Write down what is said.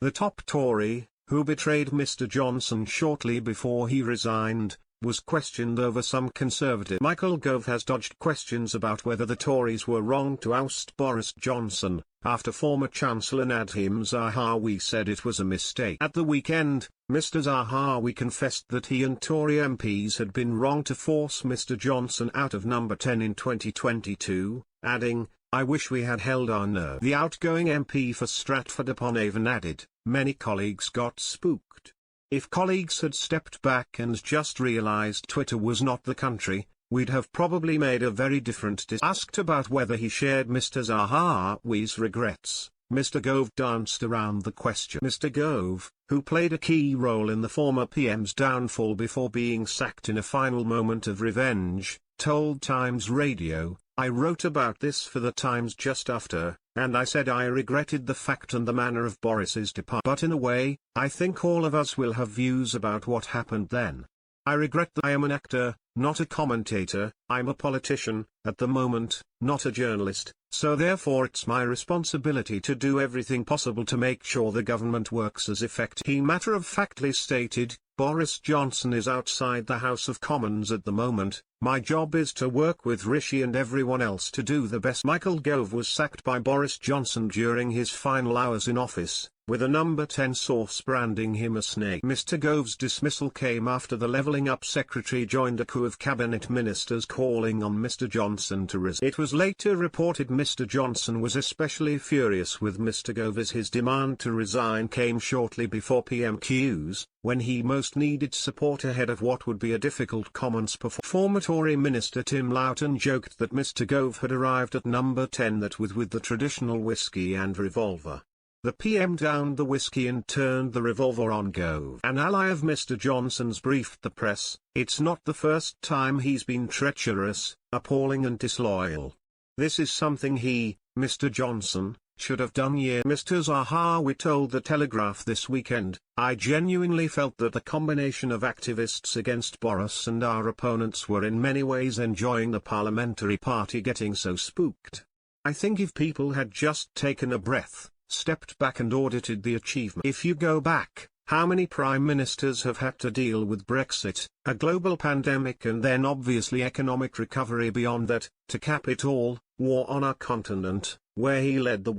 The top Tory, who betrayed Mr Johnson shortly before he resigned, was questioned over some Conservative. Michael Gove has dodged questions about whether the Tories were wrong to oust Boris Johnson, after former Chancellor Nadhim Zahawi said it was a mistake. At the weekend, Mr Zahawi confessed that he and Tory MPs had been wrong to force Mr Johnson out of number 10 in 2022, adding, "I wish we had held our nerve." The outgoing MP for Stratford-upon-Avon added, "Many colleagues got spooked. If colleagues had stepped back and just realized Twitter was not the country, we'd have probably made a very different decision." Asked about whether he shared Mr Zahawi's regrets, Mr Gove danced around the question. Mr Gove, who played a key role in the former PM's downfall before being sacked in a final moment of revenge, told Times Radio, "I wrote about this for the Times just after, and I said I regretted the fact and the manner of Boris's departure. But in a way, I think all of us will have views about what happened then. I regret that I am an actor, not a commentator. I'm a politician, at the moment, not a journalist, so therefore it's my responsibility to do everything possible to make sure the government works as effectively." He matter-of-factly stated, "Boris Johnson is outside the House of Commons at the moment. My job is to work with Rishi and everyone else to do the best." Michael Gove was sacked by Boris Johnson during his final hours in office, with a number 10 source branding him a snake. Mr Gove's dismissal came after the Levelling Up secretary joined a coup of cabinet ministers calling on Mr Johnson to resign. It was later reported Mr Johnson was especially furious with Mr Gove as his demand to resign came shortly before PMQs, when he most needed support ahead of what would be a difficult Commons performance. Former Tory Minister Tim Loughton joked that Mr Gove had arrived at number 10 that with the traditional whiskey and revolver. The PM downed the whiskey and turned the revolver on Gove. An ally of Mr Johnson's briefed the press, "It's not the first time he's been treacherous, appalling and disloyal. This is something he, Mr Johnson, should have done years." Mr Zahawi told The Telegraph this weekend, "I genuinely felt that the combination of activists against Boris and our opponents were in many ways enjoying the parliamentary party getting so spooked. I think if people had just taken a breath, stepped back and audited the achievement. If you go back, how many prime ministers have had to deal with Brexit, a global pandemic and then obviously economic recovery beyond that, to cap it all, war on our continent, where he led the war."